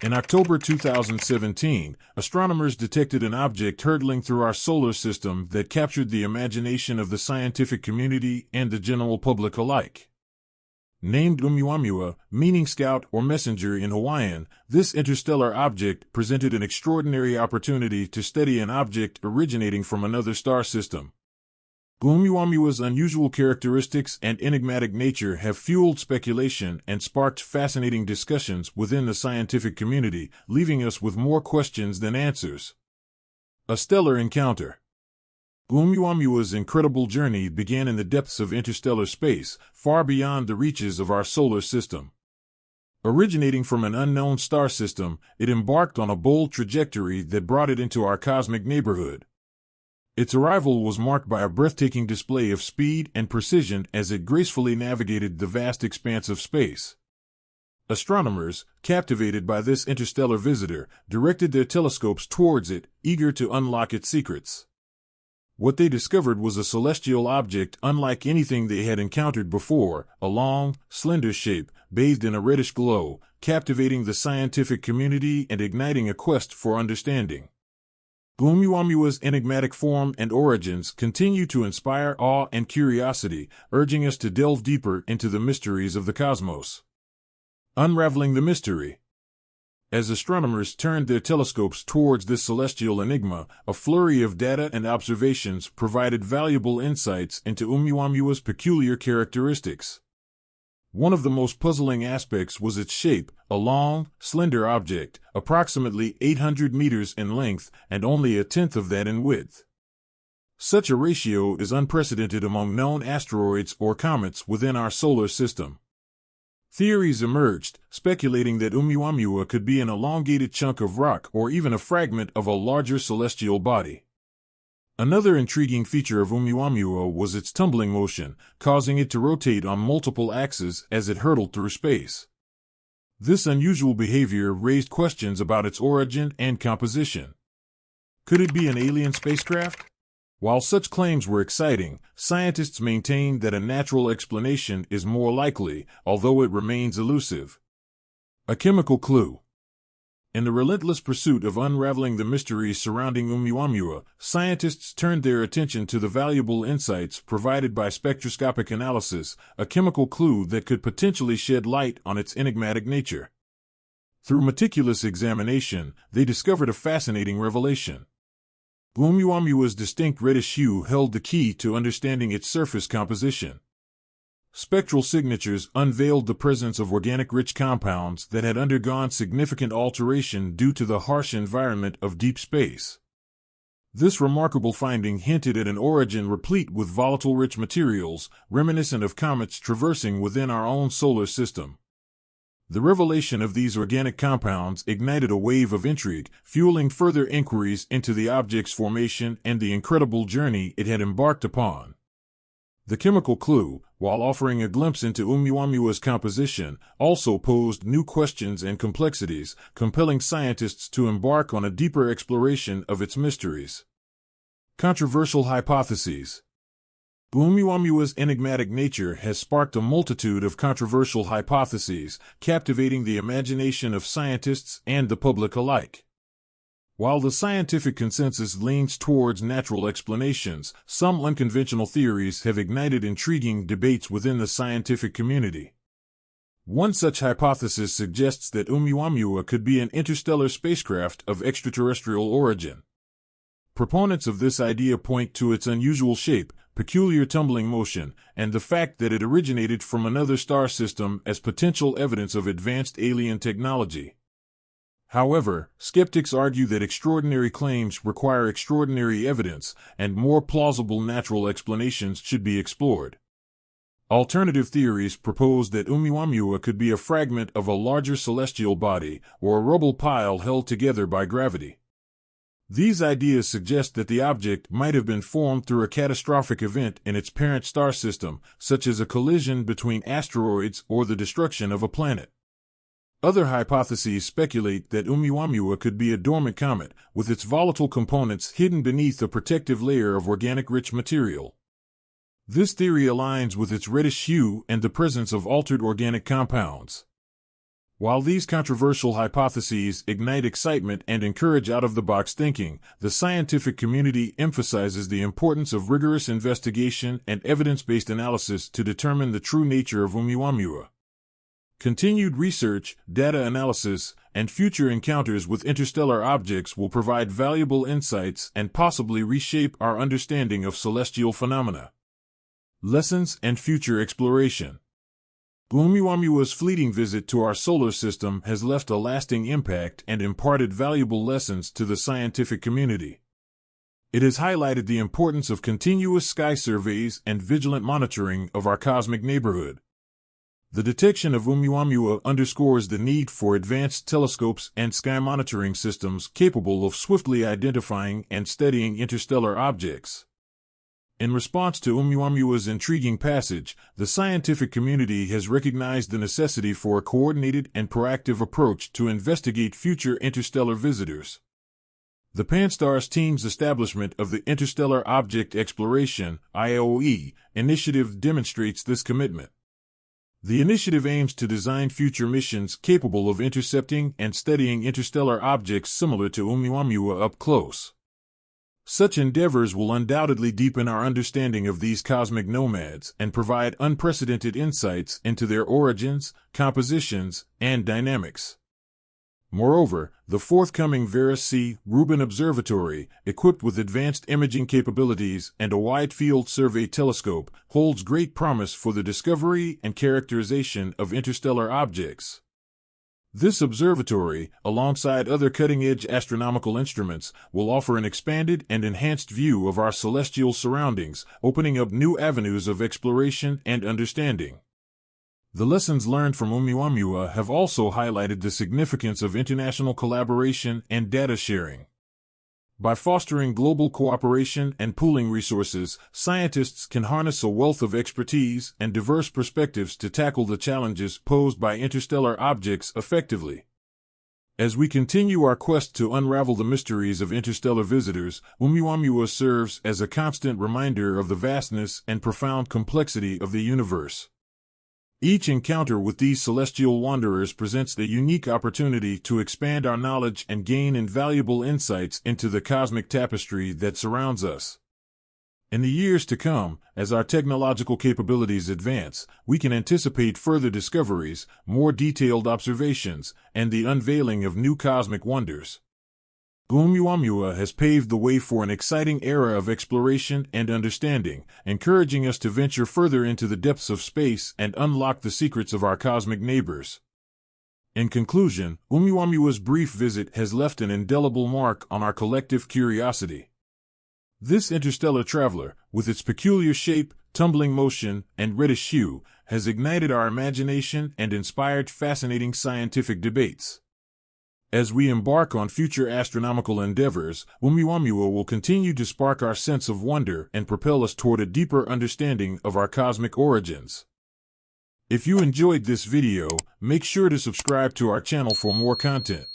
In October 2017, astronomers detected an object hurtling through our solar system that captured the imagination of the scientific community and the general public alike. Named Oumuamua, meaning scout or messenger in Hawaiian, this interstellar object presented an extraordinary opportunity to study an object originating from another star system. Oumuamua's unusual characteristics and enigmatic nature have fueled speculation and sparked fascinating discussions within the scientific community, leaving us with more questions than answers. A stellar encounter. Oumuamua's incredible journey began in the depths of interstellar space, far beyond the reaches of our solar system. Originating from an unknown star system, it embarked on a bold trajectory that brought it into our cosmic neighborhood. Its arrival was marked by a breathtaking display of speed and precision as it gracefully navigated the vast expanse of space. Astronomers, captivated by this interstellar visitor, directed their telescopes towards it, eager to unlock its secrets. What they discovered was a celestial object unlike anything they had encountered before, a long, slender shape, bathed in a reddish glow, captivating the scientific community and igniting a quest for understanding. Oumuamua's enigmatic form and origins continue to inspire awe and curiosity, urging us to delve deeper into the mysteries of the cosmos. Unraveling the mystery. As astronomers turned their telescopes towards this celestial enigma, a flurry of data and observations provided valuable insights into Oumuamua's peculiar characteristics. One of the most puzzling aspects was its shape, a long, slender object, approximately 800 meters in length and only a tenth of that in width. Such a ratio is unprecedented among known asteroids or comets within our solar system. Theories emerged, speculating that Oumuamua could be an elongated chunk of rock or even a fragment of a larger celestial body. Another intriguing feature of Oumuamua was its tumbling motion, causing it to rotate on multiple axes as it hurtled through space. This unusual behavior raised questions about its origin and composition. Could it be an alien spacecraft? While such claims were exciting, scientists maintain that a natural explanation is more likely, although it remains elusive. A chemical clue. In the relentless pursuit of unraveling the mysteries surrounding Oumuamua, scientists turned their attention to the valuable insights provided by spectroscopic analysis, a chemical clue that could potentially shed light on its enigmatic nature. Through meticulous examination, they discovered a fascinating revelation. Oumuamua's distinct reddish hue held the key to understanding its surface composition. Spectral signatures unveiled the presence of organic-rich compounds that had undergone significant alteration due to the harsh environment of deep space. This remarkable finding hinted at an origin replete with volatile-rich materials, reminiscent of comets traversing within our own solar system. The revelation of these organic compounds ignited a wave of intrigue, fueling further inquiries into the object's formation and the incredible journey it had embarked upon. The chemical clue, while offering a glimpse into Oumuamua's composition, also posed new questions and complexities, compelling scientists to embark on a deeper exploration of its mysteries. Controversial hypotheses. Oumuamua's enigmatic nature has sparked a multitude of controversial hypotheses, captivating the imagination of scientists and the public alike. While the scientific consensus leans towards natural explanations, some unconventional theories have ignited intriguing debates within the scientific community. One such hypothesis suggests that Oumuamua could be an interstellar spacecraft of extraterrestrial origin. Proponents of this idea point to its unusual shape, peculiar tumbling motion, and the fact that it originated from another star system as potential evidence of advanced alien technology. However, skeptics argue that extraordinary claims require extraordinary evidence, and more plausible natural explanations should be explored. Alternative theories propose that Oumuamua could be a fragment of a larger celestial body, or a rubble pile held together by gravity. These ideas suggest that the object might have been formed through a catastrophic event in its parent star system, such as a collision between asteroids or the destruction of a planet. Other hypotheses speculate that Oumuamua could be a dormant comet, with its volatile components hidden beneath a protective layer of organic-rich material. This theory aligns with its reddish hue and the presence of altered organic compounds. While these controversial hypotheses ignite excitement and encourage out-of-the-box thinking, the scientific community emphasizes the importance of rigorous investigation and evidence-based analysis to determine the true nature of Oumuamua. Continued research, data analysis, and future encounters with interstellar objects will provide valuable insights and possibly reshape our understanding of celestial phenomena. Lessons and future exploration. Oumuamua's fleeting visit to our solar system has left a lasting impact and imparted valuable lessons to the scientific community. It has highlighted the importance of continuous sky surveys and vigilant monitoring of our cosmic neighborhood. The detection of Oumuamua underscores the need for advanced telescopes and sky monitoring systems capable of swiftly identifying and studying interstellar objects. In response to Oumuamua's intriguing passage, the scientific community has recognized the necessity for a coordinated and proactive approach to investigate future interstellar visitors. The Pan-STARRS team's establishment of the Interstellar Object Exploration (IOE) initiative demonstrates this commitment. The initiative aims to design future missions capable of intercepting and studying interstellar objects similar to Oumuamua up close. Such endeavors will undoubtedly deepen our understanding of these cosmic nomads and provide unprecedented insights into their origins, compositions, and dynamics. Moreover, the forthcoming Vera C. Rubin Observatory, equipped with advanced imaging capabilities and a wide-field survey telescope, holds great promise for the discovery and characterization of interstellar objects. This observatory, alongside other cutting-edge astronomical instruments, will offer an expanded and enhanced view of our celestial surroundings, opening up new avenues of exploration and understanding. The lessons learned from Oumuamua have also highlighted the significance of international collaboration and data sharing. By fostering global cooperation and pooling resources, scientists can harness a wealth of expertise and diverse perspectives to tackle the challenges posed by interstellar objects effectively. As we continue our quest to unravel the mysteries of interstellar visitors, Oumuamua serves as a constant reminder of the vastness and profound complexity of the universe. Each encounter with these celestial wanderers presents a unique opportunity to expand our knowledge and gain invaluable insights into the cosmic tapestry that surrounds us. In the years to come, as our technological capabilities advance, we can anticipate further discoveries, more detailed observations, and the unveiling of new cosmic wonders. Oumuamua has paved the way for an exciting era of exploration and understanding, encouraging us to venture further into the depths of space and unlock the secrets of our cosmic neighbors. In conclusion, Oumuamua's brief visit has left an indelible mark on our collective curiosity. This interstellar traveler, with its peculiar shape, tumbling motion, and reddish hue, has ignited our imagination and inspired fascinating scientific debates. As we embark on future astronomical endeavors, Oumuamua will continue to spark our sense of wonder and propel us toward a deeper understanding of our cosmic origins. If you enjoyed this video, make sure to subscribe to our channel for more content.